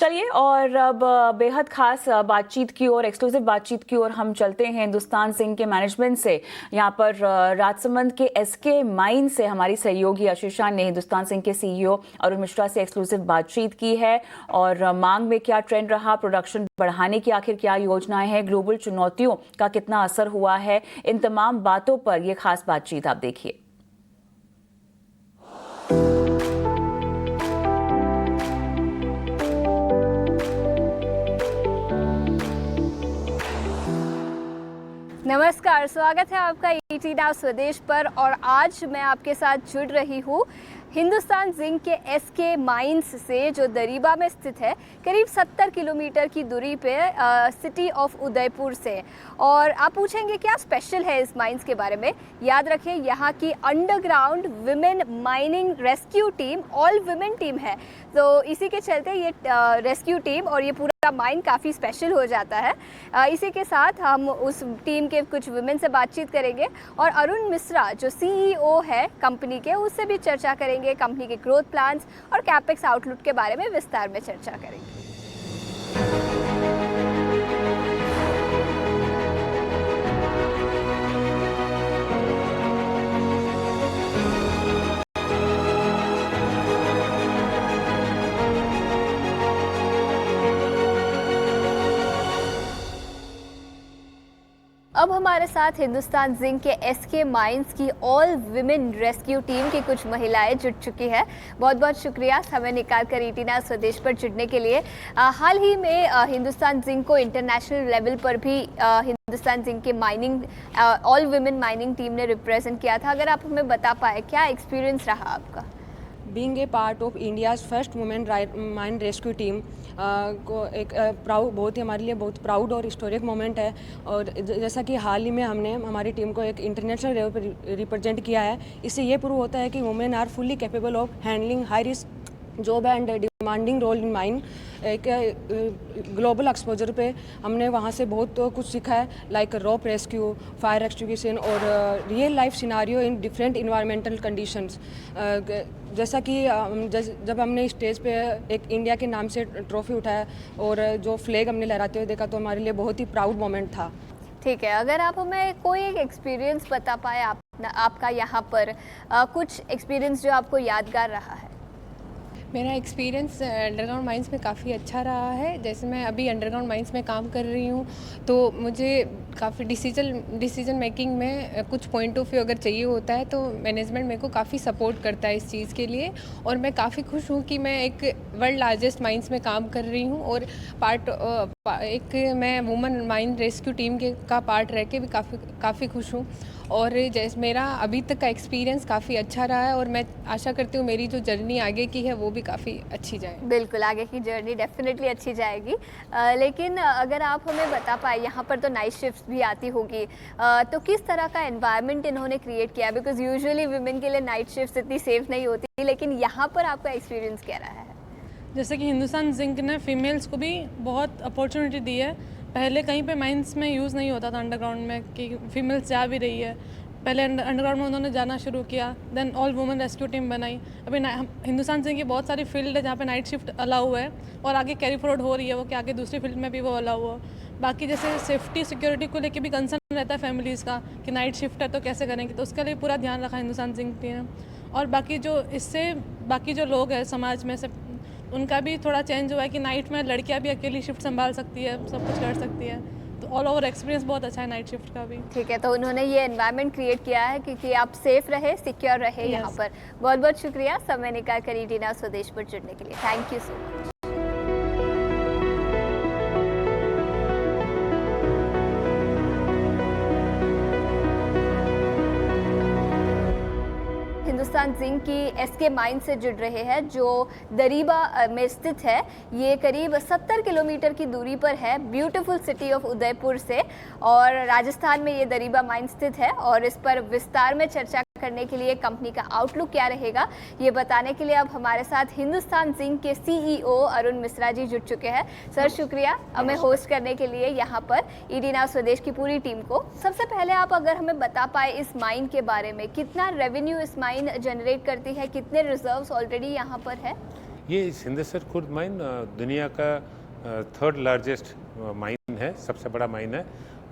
चलिए और अब बेहद खास बातचीत की ओर, एक्सक्लूसिव बातचीत की ओर हम चलते हैं हिंदुस्तान जिंक के मैनेजमेंट से। यहाँ पर राजसमंद के एसके माइन से हमारी सहयोगी आशीषा ने हिंदुस्तान जिंक के सीईओ अरुण मिश्रा से एक्सक्लूसिव बातचीत की है और मांग में क्या ट्रेंड रहा, प्रोडक्शन बढ़ाने की आखिर क्या योजनाएं हैं, ग्लोबल चुनौतियों का कितना असर हुआ है, इन तमाम बातों पर यह खास बातचीत आप देखिए। नमस्कार, स्वागत है आपका ईटी नाउ स्वदेश पर। और आज मैं आपके साथ जुड़ रही हूँ हिंदुस्तान जिंक के एसके माइंस से, जो दरीबा में स्थित है, करीब 70 किलोमीटर की दूरी पे सिटी ऑफ उदयपुर से। और आप पूछेंगे क्या स्पेशल है इस माइंस के बारे में। याद रखें, यहाँ की underground women mining rescue team all women team है, तो इसी के चलते ये रेस्क्यू टीम और ये पूरा माइन काफ़ी स्पेशल हो जाता है। इसी के साथ हम उस टीम के कुछ वुमेन से बातचीत करेंगे और अरुण मिश्रा जो सीईओ है कंपनी के, उससे भी चर्चा करेंगे, कंपनी के ग्रोथ प्लान्स और कैपेक्स आउटलुक के बारे में विस्तार में चर्चा करेंगे। अब हमारे साथ हिंदुस्तान जिंक के एसके माइंस की ऑल विमेन रेस्क्यू टीम की कुछ महिलाएं जुट चुकी है। बहुत बहुत शुक्रिया समय निकाल कर ईटी नाउ स्वदेश पर जुड़ने के लिए। हाल ही में हिंदुस्तान जिंक को इंटरनेशनल लेवल पर भी हिंदुस्तान जिंक के mining all women mining team ने रिप्रेजेंट किया था। अगर आप हमें बता पाए, क्या एक्सपीरियंस रहा आपका? Being a part of India's first women mine rescue team को एक बहुत ही हमारे लिए बहुत प्राउड और हिस्टोरिक मोमेंट है। और जैसा कि हाल ही में हमने हमारी टीम को एक इंटरनेशनल लेवल पर रिप्रेजेंट किया है, इससे ये प्रूव होता है कि women are fully capable of handling high risk job and demanding role in mine. एक ग्लोबल एक्सपोजर पे हमने वहाँ से बहुत कुछ सीखा है, like rope rescue, fire extinguishing और real life scenario in different environmental conditions. जैसा कि जब हमने स्टेज पे एक इंडिया के नाम से ट्रॉफी उठाया और जो फ्लैग हमने लहराते हुए देखा, तो हमारे लिए बहुत ही प्राउड मोमेंट था। ठीक है, अगर आप हमें कोई एक एक्सपीरियंस बता पाए आपका यहाँ पर, कुछ एक्सपीरियंस जो आपको यादगार रहा है। मेरा एक्सपीरियंस अंडरग्राउंड माइंस में काफ़ी अच्छा रहा है। जैसे मैं अभी अंडरग्राउंड माइंस में काम कर रही हूँ, तो मुझे काफ़ी डिसीजन मेकिंग में कुछ पॉइंट ऑफ व्यू अगर चाहिए होता है तो मैनेजमेंट मेरे को काफ़ी सपोर्ट करता है इस चीज़ के लिए। और मैं काफ़ी खुश हूँ कि मैं एक वर्ल्ड लार्जेस्ट माइंस में काम कर रही हूँ और मैं वुमेन माइन रेस्क्यू टीम का पार्ट रह के भी काफ़ी खुश हूँ। और जैसे मेरा अभी तक का एक्सपीरियंस काफ़ी अच्छा रहा है और मैं आशा करती हूँ मेरी जो जर्नी आगे की है वो भी काफ़ी अच्छी जाए। बिल्कुल, आगे की जर्नी डेफिनेटली अच्छी जाएगी। लेकिन अगर आप हमें बता पाए, यहाँ पर तो नाइट शिफ्ट भी आती होगी, तो किस तरह का एनवायरनमेंट इन्होंने क्रिएट किया? बिकॉज यूजुअली वुमेन के लिए नाइट शिफ्ट इतनी सेफ नहीं होती, लेकिन यहाँ पर आपका एक्सपीरियंस क्या रहा है? जैसे कि हिंदुस्तान जिंक ने फीमेल्स को भी बहुत अपॉर्चुनिटी दी है। पहले कहीं पे माइंस में यूज़ नहीं होता था अंडरग्राउंड में कि फीमेल्स जा भी रही है। पहले अंडरग्राउंड में उन्होंने जाना शुरू किया, then all women rescue team बनाई। अभी हिंदुस्तान जिंक की बहुत सारी फील्ड है जहाँ पे नाइट शिफ्ट अलाउ है और आगे कैरी फॉरवर्ड हो रही है वो, कि आगे दूसरी फील्ड में भी वो अलाउ हो। बाकी जैसे सेफ्टी सिक्योरिटी को लेके भी कंसर्न रहता है फैमिलीज़ का कि नाइट शिफ्ट है तो कैसे करेंगे, तो उसके लिए पूरा ध्यान रखा हिंदुस्तान जिंक ने। और बाकी जो लोग हैं समाज में से, उनका भी थोड़ा चेंज हुआ है कि नाइट में लड़कियां भी अकेली शिफ्ट संभाल सकती है, सब कुछ कर सकती है। तो ऑल ओवर एक्सपीरियंस बहुत अच्छा है नाइट शिफ्ट का भी। ठीक है, तो उन्होंने ये एनवायरनमेंट क्रिएट किया है कि आप सेफ रहे, सिक्योर रहे। यहाँ पर बहुत बहुत शुक्रिया समय निकाल कर ईटी नाउ स्वदेश पर जुड़ने के लिए। Thank you so much. Hindustan zinc की एसके माइन से जुड़ रहे हैं, जो दरीबा में स्थित है। ये करीब 70 किलोमीटर की दूरी पर है ब्यूटीफुल सिटी ऑफ उदयपुर से, और राजस्थान में ये दरीबा माइन स्थित है। और इस पर विस्तार में चर्चा करने के लिए, कंपनी का आउटलुक क्या रहेगा, ये बताने के लिए अब हमारे साथ हिंदुस्तान जिंक के सीईओ अरुण मिश्रा जी जुड़ चुके हैं। सर, शुक्रिया हमें होस्ट करने के लिए यहाँ पर ईटी नाउ स्वदेश की पूरी टीम को। सबसे पहले आप अगर हमें बता पाए इस माइन के बारे में, कितना रेवेन्यू इस माइन जनरेट करती है, कितने रिजर्व्स ऑलरेडी यहाँ पर है? ये सिंधेश्वर खुर्द माइन दुनिया का थर्ड लार्जेस्ट माइन है, सबसे बड़ा माइन है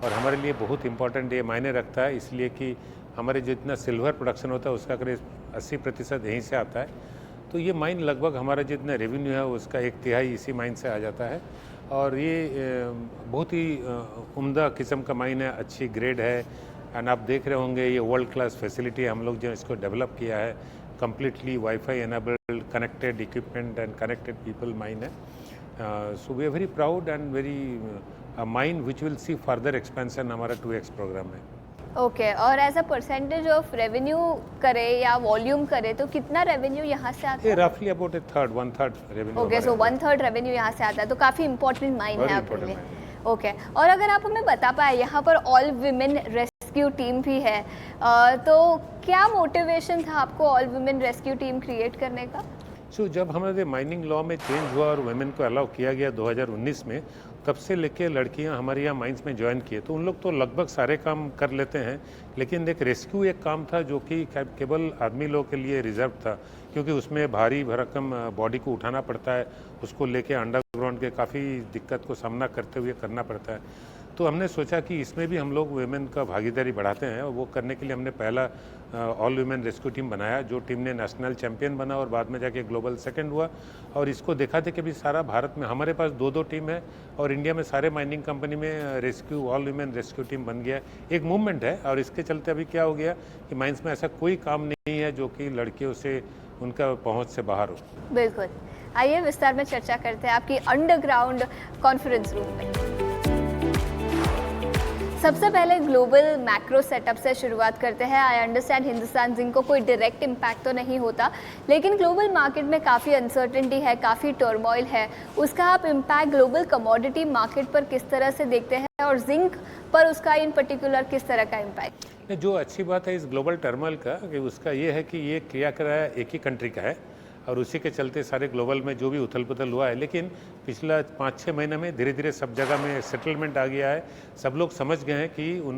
और हमारे लिए बहुत इम्पोर्टेंट ये मायने रखता है, इसलिए कि हमारे जितना सिल्वर प्रोडक्शन होता है उसका करीब 80% यहीं से आता है। तो ये माइन लगभग हमारा जितना रेवेन्यू है उसका 1/3 इसी माइन से आ जाता है और ये बहुत ही उम्दा किस्म का माइन है, अच्छी ग्रेड है एंड आप देख रहे होंगे ये वर्ल्ड क्लास फैसिलिटी हम लोग जो इसको डेवलप किया है, completely WiFi enabled connected equipment and connected people mine है। So we are very proud and very mine which will see further expansion हमारा 2x प्रोग्राम है। ओके और as a percentage of revenue करे या volume करे तो कितना revenue यहाँ से आता है? रफली about 1/3 revenue. Okay so 1/3 revenue यहाँ से आता है, तो काफ़ी इंपॉर्टेंट माइन है आपके लिए। ओके और अगर आप हमें बता पाए यहाँ पर ऑल विमेन रेस्क्यू टीम भी है, तो क्या मोटिवेशन था आपको all women rescue team create करने का? जब हमारे माइनिंग लॉ में चेंज हुआ और वुमेन को अलाउ किया गया 2019 में, तब से लेके लड़कियां हमारे यहाँ माइंस में ज्वाइन किए। तो उन लोग तो लगभग सारे काम कर लेते हैं, लेकिन एक रेस्क्यू एक काम था जो कि केवल आदमी लोग के लिए रिजर्व था, क्योंकि उसमें भारी भरकम बॉडी को उठाना पड़ता है, उसको लेके अंडरग्राउंड के काफ़ी दिक्कत को सामना करते हुए करना पड़ता है। तो हमने सोचा कि इसमें भी हम लोग वुमेन का भागीदारी बढ़ाते हैं और वो करने के लिए हमने पहला ऑल वुमेन रेस्क्यू टीम बनाया, जो टीम ने नेशनल चैंपियन बना और बाद में जाके ग्लोबल सेकंड हुआ। और इसको देखा था कि भी सारा भारत में हमारे पास 2-2 टीम है और इंडिया में सारे माइनिंग कंपनी में rescue all women rescue team बन गया, एक मूवमेंट है। और इसके चलते अभी क्या हो गया कि माइंस में ऐसा कोई काम नहीं है जो कि लड़कियों से उनका पहुँच से बाहर हो। बिल्कुल, आइए विस्तार में चर्चा करते हैं आपकी अंडरग्राउंड कॉन्फ्रेंस रूम में। सबसे पहले ग्लोबल मैक्रो सेटअप से शुरुआत करते हैं। आई अंडरस्टैंड हिंदुस्तान जिंक को कोई डायरेक्ट इम्पैक्ट तो नहीं होता, लेकिन ग्लोबल मार्केट में काफ़ी अनसर्टेनिटी है, काफ़ी टर्मोइल है, उसका आप इम्पैक्ट ग्लोबल कमोडिटी मार्केट पर किस तरह से देखते हैं और जिंक पर उसका इन पर्टिकुलर किस तरह का इम्पैक्ट? जो अच्छी बात है इस ग्लोबल टर्मोइल का कि उसका ये है कि ये क्रियाकलाप एक ही कंट्री का है और उसी के चलते सारे ग्लोबल में जो भी उथल पुथल हुआ है, लेकिन पिछला 5-6 महीने में धीरे धीरे सब जगह में सेटलमेंट आ गया है। सब लोग समझ गए हैं कि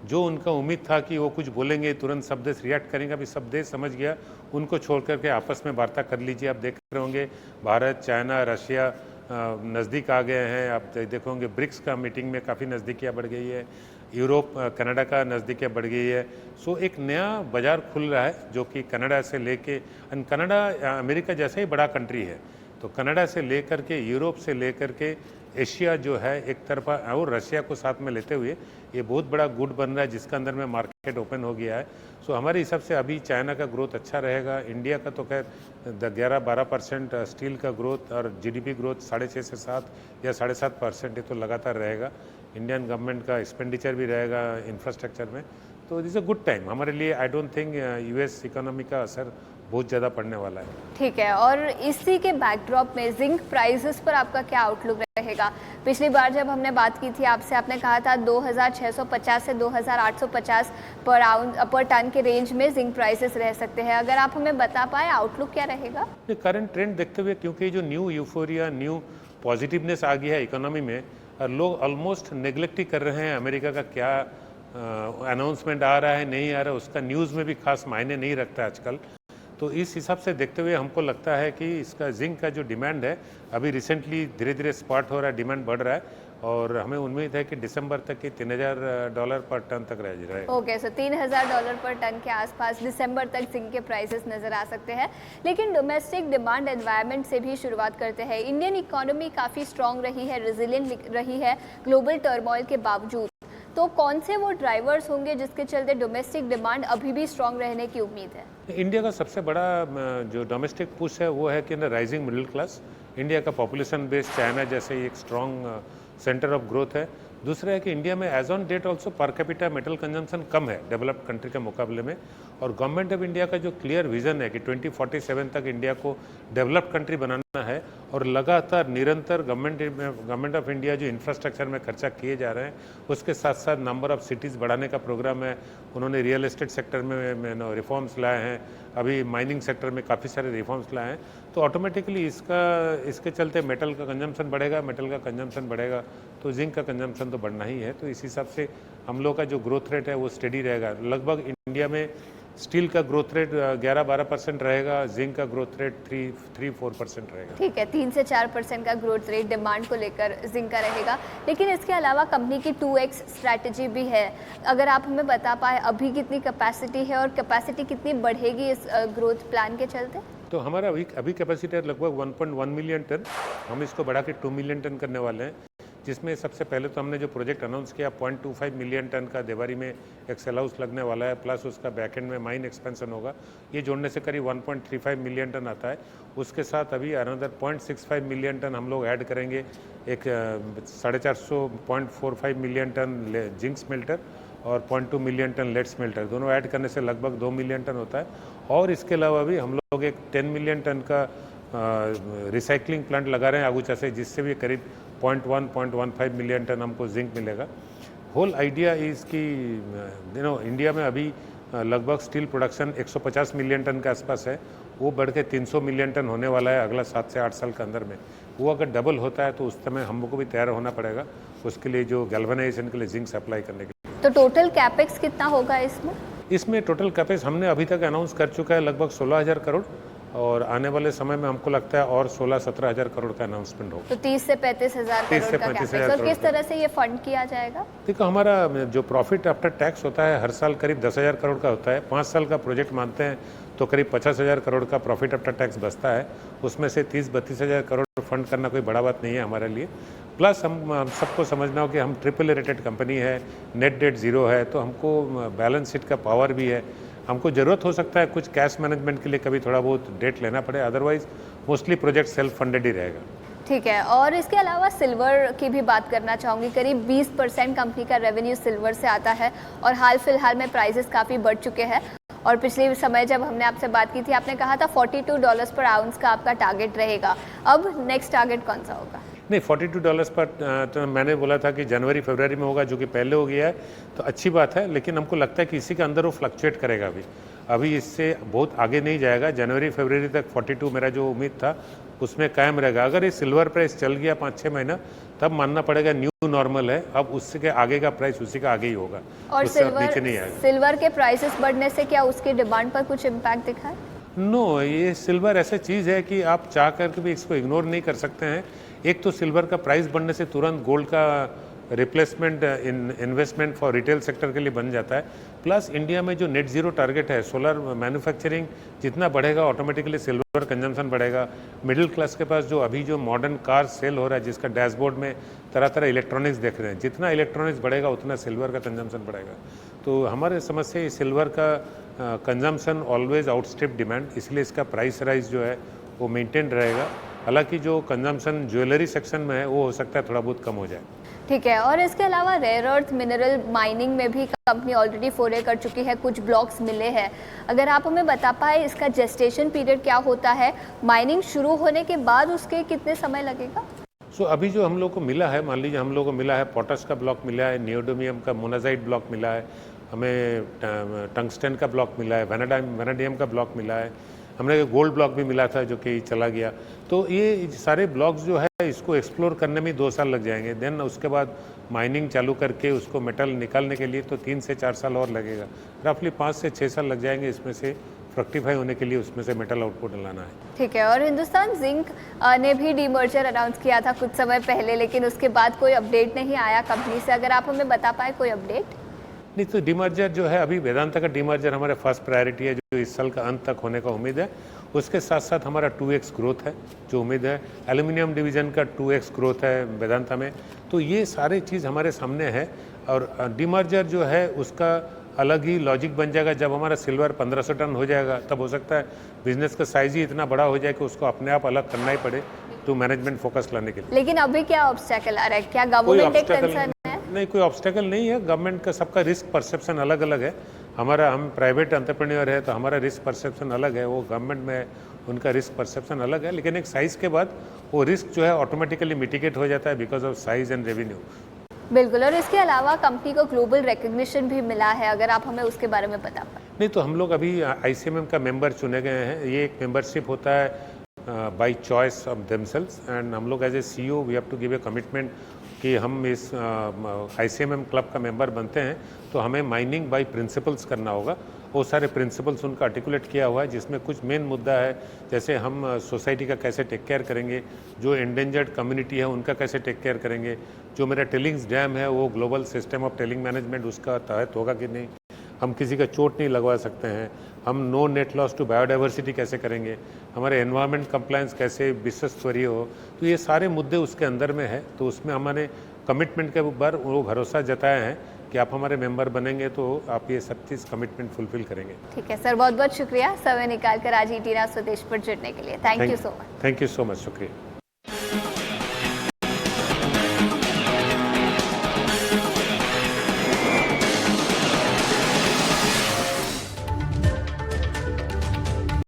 जो उनका उम्मीद था कि वो कुछ बोलेंगे तुरंत सब देश रिएक्ट करेंगे, अभी सब देश समझ गया, उनको छोड़ करके आपस में वार्ता कर लीजिए। आप देख रहे होंगे भारत, चाइना, रशिया नज़दीक आ गए हैं। आप देखोगे ब्रिक्स का मीटिंग में काफ़ी नज़दीकियाँ बढ़ गई है, यूरोप कनाडा का नज़दीकियाँ बढ़ गई है। सो एक नया बाज़ार खुल रहा है जो कि कनाडा से लेके, कनाडा अमेरिका जैसा ही बड़ा कंट्री है, तो कनाडा से लेकर के यूरोप से लेकर के एशिया जो है एक तरफा और रशिया को साथ में लेते हुए ये बहुत बड़ा गुट बन रहा है जिसका अंदर में मार्केट ओपन हो गया है। सो हमारे हिसाब से अभी चाइना का ग्रोथ अच्छा रहेगा, इंडिया का तो खैर 11-12% स्टील का ग्रोथ और जीडीपी ग्रोथ 6.5 से 7 या 7.5% ये तो लगातार रहेगा। इंडियन गवर्नमेंट का एक्सपेंडिचर भी रहेगा इंफ्रास्ट्रक्चर में, तो दिस अ गुड टाइम हमारे लिए। I don't think US economy का असर बहुत ज़्यादा पड़ने वाला है। ठीक है, और इसी के बैकड्रॉप में जिंक प्राइसेस पर आपका क्या आउटलुक रहेगा? पिछली बार जब हमने बात की थी आपसे, आपने कहा था 2650 से 2850 पर टन के रेंज में जिंक प्राइसेस रह सकते हैं। अगर आप हमें बता पाए आउटलुक क्या रहेगा? करंट ट्रेंड देखते हुए, क्योंकि जो न्यू यूफोरिया, न्यू पॉजिटिवनेस आ गया है इकोनॉमी में और लोग ऑलमोस्ट नेग्लेक्ट ही कर रहे हैं अमेरिका का क्या अनाउंसमेंट आ रहा है नहीं आ रहा है, उसका न्यूज़ में भी खास मायने नहीं रखता है आजकल। तो इस हिसाब से देखते हुए हमको लगता है कि इसका जिंक का जो डिमांड है अभी रिसेंटली धीरे धीरे स्पॉट हो रहा है, डिमांड बढ़ रहा है और हमें उम्मीद है कि दिसंबर तक की $3000 पर टन तक रह जाए। ओके, सो $3000 पर टन के आसपास दिसंबर तक जिंक के प्राइसेस नज़र आ सकते हैं। लेकिन डोमेस्टिक डिमांड एनवायरनमेंट से भी शुरुआत करते हैं। इंडियन इकोनॉमी काफ़ी स्ट्रॉन्ग रही है, रेजिलिएंट रही है ग्लोबल टर्मोइल के बावजूद, तो कौन से वो ड्राइवर्स होंगे जिसके चलते डोमेस्टिक डिमांड अभी भी स्ट्रॉन्ग रहने की उम्मीद है? इंडिया का सबसे बड़ा जो डोमेस्टिक पुश है वो है कि राइजिंग मिडिल क्लास। इंडिया का पॉपुलेशन बेस चाइना जैसे एक स्ट्रॉन्ग सेंटर ऑफ ग्रोथ है। दूसरा है कि इंडिया में as on date also per capita metal consumption कम है डेवलप्ड कंट्री के मुकाबले में, और गवर्नमेंट ऑफ इंडिया का जो क्लियर विजन है कि 2047 तक इंडिया को डेवलप्ड कंट्री बनाना है और लगातार निरंतर गवर्नमेंट ऑफ इंडिया जो इंफ्रास्ट्रक्चर में खर्चा किए जा रहे हैं उसके साथ साथ नंबर ऑफ सिटीज़ बढ़ाने का प्रोग्राम है। उन्होंने रियल एस्टेट सेक्टर में रिफॉर्म्स लाए हैं, अभी माइनिंग सेक्टर में काफ़ी सारे रिफॉर्म्स लाए हैं, तो ऑटोमेटिकली इसके चलते मेटल का कंजम्पशन बढ़ेगा, मेटल का कंजम्पशन बढ़ेगा तो जिंक का कंजम्पशन तो बढ़ना ही है। तो इस हिसाब से हम लोग का जो ग्रोथ रेट है वो स्टेडी रहेगा। लगभग इंडिया में स्टील का ग्रोथ रेट 11-12% रहेगा, जिंक का ग्रोथ रेट 3-4% रहेगा। ठीक है, 3 से 4% का ग्रोथ रेट डिमांड को लेकर जिंक का रहेगा। लेकिन इसके अलावा कंपनी की 2x स्ट्रैटेजी भी है। अगर आप हमें बता पाए अभी कितनी कैपेसिटी है और कैपेसिटी कितनी बढ़ेगी इस ग्रोथ प्लान के चलते? तो हमारा अभी कैपेसिटी है लगभग 1.1 मिलियन टन। हम इसको बढ़ा के 2 मिलियन टन करने वाले हैं, जिसमें सबसे पहले तो हमने जो प्रोजेक्ट अनाउंस किया 0.25 मिलियन टन का देवारी में एक सेल हाउस लगने वाला है, प्लस उसका बैकएंड में माइन एक्सपेंशन होगा। ये जोड़ने से करीब 1.35 मिलियन टन आता है। उसके साथ अभी अनदर 0.65 मिलियन टन हम लोग ऐड करेंगे, एक 450 मिलियन टन जिंक स्मेल्टर और 0.2 मिलियन टन लेड स्मेल्टर, दोनों ऐड करने से लगभग 2 मिलियन टन होता है। और इसके अलावा भी हम लोग एक 10 मिलियन टन का रिसाइकलिंग प्लांट लगा रहे हैं आगूचा से, जिससे भी करीब 0.15 मिलियन टन हमको जिंक मिलेगा। होल आइडिया इज़ कि इंडिया में अभी लगभग स्टील प्रोडक्शन 150 मिलियन टन के आसपास है, वो बढ़ के 300 मिलियन टन होने वाला है अगला 7 से 8 साल के अंदर में। वो अगर डबल होता है तो उस समय हमको भी तैयार होना पड़ेगा उसके लिए, जो गैल्वेनाइजेशन के लिए जिंक सप्लाई करने के लिए। तो टोटल कैपेक्स कितना होगा इसमें टोटल कैपेक्स हमने अभी तक अनाउंस कर चुका है लगभग 16,000 करोड़, और आने वाले समय में हमको लगता है और 16-17 हज़ार करोड़ का अनाउंसमेंट होगा। तो 30 से 35 हज़ार करोड़ का कैपेक्स। और किस तरह से ये फंड किया जाएगा? देखो, हमारा जो प्रॉफिट आफ्टर टैक्स होता है हर साल करीब 10,000 करोड़ का होता है। 5 साल का प्रोजेक्ट मानते हैं तो करीब 50,000 करोड़ का प्रॉफिट आफ्टर टैक्स बचता है। उसमें से 30-32 हज़ार करोड़ फंड करना कोई बड़ा बात नहीं है हमारे लिए। प्लस हम सबको समझना हो कि हम AAA रेटेड कंपनी है, नेट डेट ज़ीरो है, तो हमको बैलेंस शीट का पावर भी है। हमको ज़रूरत हो सकता है कुछ कैश मैनेजमेंट के लिए कभी थोड़ा बहुत डेट लेना पड़े, otherwise mostly project self funded ही रहेगा। ठीक है, और इसके अलावा सिल्वर की भी बात करना चाहूँगी। करीब 20% कंपनी का रेवेन्यू सिल्वर से आता है और हाल फिलहाल में प्राइसेस काफ़ी बढ़ चुके हैं। और पिछले समय जब हमने आपसे बात की थी, आपने कहा था $42 पर आउंस का आपका टारगेट रहेगा। अब नेक्स्ट टारगेट कौन सा होगा? नहीं, $42 पर तो मैंने बोला था कि जनवरी-फरवरी में होगा, जो कि पहले हो गया है, तो अच्छी बात है। लेकिन हमको लगता है कि इसी के अंदर वो फ्लक्चुएट करेगा। अभी इससे बहुत आगे नहीं जाएगा। जनवरी-फरवरी तक 42 मेरा जो उम्मीद था उसमें कायम रहेगा। अगर ये सिल्वर प्राइस चल गया 5-6 महीना, तब मानना पड़ेगा न्यू नॉर्मल है। अब उसके आगे का प्राइस उसी का आगे ही होगा, और उससे नीचे नहीं आएगा। सिल्वर के प्राइसेस बढ़ने से क्या उसकी डिमांड पर कुछ इम्पैक्ट दिखा है? नो, ये सिल्वर ऐसी चीज़ है कि आप चाह करके भी इसको इग्नोर नहीं कर सकते हैं। एक तो सिल्वर का प्राइस बढ़ने से तुरंत गोल्ड का replacement investment for retail sector के लिए बन जाता है। प्लस इंडिया में जो नेट ज़ीरो टारगेट है, सोलर मैन्युफैक्चरिंग जितना बढ़ेगा ऑटोमेटिकली सिल्वर कंजम्पशन बढ़ेगा। मिडिल क्लास के पास जो अभी जो मॉडर्न कार सेल हो रहा है, जिसका डैशबोर्ड में तरह तरह इलेक्ट्रॉनिक्स देख रहे हैं, जितना इलेक्ट्रॉनिक्स बढ़ेगा उतना सिल्वर का कंजम्पशन बढ़ेगा। तो हमारे समझ से सिल्वर का कंजम्पशन ऑलवेज आउटस्ट्रिप डिमांड, इसलिए इसका प्राइस राइज जो है वो मेंटेन रहेगा। हालांकि जो कंजम्पशन ज्वेलरी सेक्शन में है वो हो सकता है थोड़ा बहुत कम हो जाए। ठीक है, और इसके अलावा रेयर अर्थ मिनरल माइनिंग में भी कंपनी ऑलरेडी फोरे कर चुकी है, कुछ ब्लॉक्स मिले हैं। अगर आप हमें बता पाए इसका जेस्टेशन पीरियड क्या होता है, माइनिंग शुरू होने के बाद उसके कितने समय लगेगा? अभी जो हम लोग को मिला है, मान लीजिए हम लोग को मिला है पोटाश का ब्लॉक मिला है, नियोडोमियम का मोनाजाइट ब्लॉक मिला है, हमें टंगस्टन का ब्लॉक मिला है, वेनेडियम का ब्लॉक मिला है, हमने गोल्ड ब्लॉक भी मिला था जो कि चला गया। तो ये सारे ब्लॉक्स जो है इसको एक्सप्लोर करने में 2 साल लग जाएंगे। देन उसके बाद माइनिंग चालू करके उसको मेटल निकालने के लिए तो 3 से 4 साल और लगेगा। रफली 5 से 6 साल लग जाएंगे इसमें से फ्रक्टिफाई होने के लिए, उसमें से मेटल आउटपुट लाना है। ठीक है, और हिंदुस्तान जिंक ने भी डीमर्जर अनाउंस किया था कुछ समय पहले, लेकिन उसके बाद कोई अपडेट नहीं आया कंपनी से। अगर आप हमें बता पाए कोई अपडेट? नहीं, तो डीमर्जर जो है अभी वेदांता का डीमर्जर हमारे फर्स्ट प्रायोरिटी है, जो इस साल का अंत तक होने का उम्मीद है। उसके साथ साथ हमारा 2x ग्रोथ है जो उम्मीद है। एल्यूमिनियम डिवीज़न का 2x ग्रोथ है वेदांता में। तो ये सारे चीज़ हमारे सामने है। और डीमर्जर जो है उसका अलग ही लॉजिक बन जाएगा। जब हमारा सिल्वर 1500 टन हो जाएगा तब हो सकता है बिजनेस का साइज ही इतना बड़ा हो जाए कि उसको अपने आप अलग करना ही पड़े तो मैनेजमेंट फोकस लाने के लिए। लेकिन अभी क्या ऑब्स्टेकल आ रहा है? क्या गवर्नमेंट एक कंसर्न है? नहीं, कोई ऑब्स्टेकल नहीं है। गवर्नमेंट का सबका रिस्क परसेप्शन अलग अलग है। हम प्राइवेट एंटरप्रेन्योर है तो हमारा रिस्क परसेप्शन अलग है, वो गवर्नमेंट में उनका रिस्क परसेप्शन अलग है। लेकिन एक साइज़ के बाद वो रिस्क जो है ऑटोमेटिकली मिटिगेट हो जाता है because of size and revenue. बिल्कुल, और इसके अलावा कंपनी को ग्लोबल रिकग्निशन भी मिला है, अगर आप हमें उसके बारे में बता पाए। नहीं, तो हम लोग अभी ICMM का मेंबर चुने गए हैं। ये एक मेंबरशिप होता है by choice of themselves, and हम लोग as a CEO we have to give a commitment कि हम इस ICMM क्लब का मेंबर बनते हैं तो हमें माइनिंग बाई प्रिंसिपल्स करना होगा। बहुत सारे प्रिंसिपल्स उनका आर्टिकुलेट किया हुआ है, जिसमें कुछ मेन मुद्दा है, जैसे हम सोसाइटी का कैसे टेक केयर करेंगे, जो एंडेंजर्ड कम्युनिटी है उनका कैसे टेक केयर करेंगे, जो मेरा टेलिंग्स डैम है वो global system of telling management उसका तहत होगा कि नहीं, हम किसी का चोट नहीं लगवा सकते हैं, हम no net loss to biodiversity कैसे करेंगे, हमारे एनवायरनमेंट कंप्लायंस कैसे विश्वस्तरीय हो, तो ये सारे मुद्दे उसके अंदर में है। तो उसमें हमने कमिटमेंट के ऊपर वो भरोसा जताया है कि आप हमारे मेंबर बनेंगे तो आप ये सब चीज़ कमिटमेंट फुलफिल करेंगे। ठीक है सर, बहुत बहुत शुक्रिया समय निकाल कर आज ईटी नाउ स्वदेश पर जुड़ने के लिए। Thank you so much. Thank you so much, शुक्रिया।